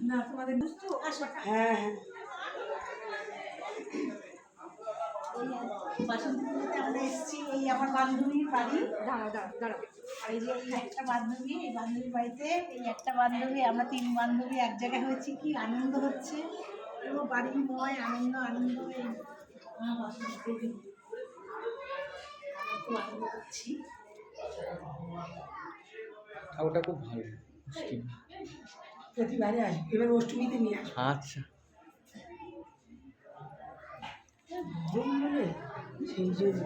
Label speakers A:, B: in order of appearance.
A: না তোমাদের বুঝছো হ্যাঁ হ্যাঁ বাসন্তীপুরতে আমরা এসেছি, এই আমার বান্ধবীর বাড়ি। দাঁড়াও দাঁড়াও দাঁড়াও। আর এই যে এই একটা বান্ধবী, এই বান্ধবীর বাড়িতে এই একটা বান্ধবী, আমরা 3 বান্ধবী এক জায়গায় হয়েছি। কি আনন্দ হচ্ছে, পুরো বাড়িময় আনন্দ আনন্দ। এই বাসন্তী খুব আনন্দ করছি।
B: ওটা খুব ভালো স্কিম।
A: প্রতিবারে আসবে, এবার অষ্টমীতে নিয়ে আসবে।
B: আচ্ছা,
A: সেই জন্য